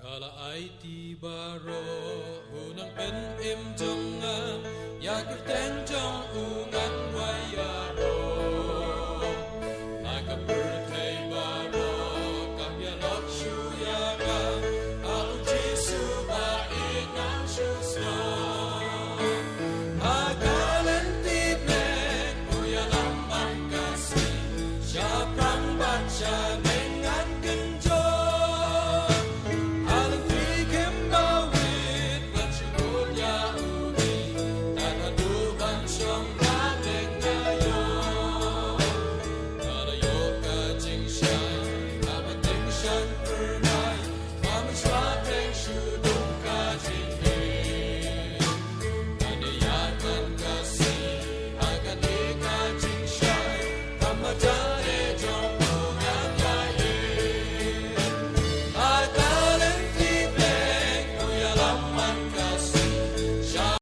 Kala ay tibaro unang pen im jonga ya kerten jong ungan wayaro like a birthday baro kamya lok shu ya ga al jisu ba inang shu sno agalan tipe uya lamban kasi sya prang bacha dengan kenjo Shine, I'm a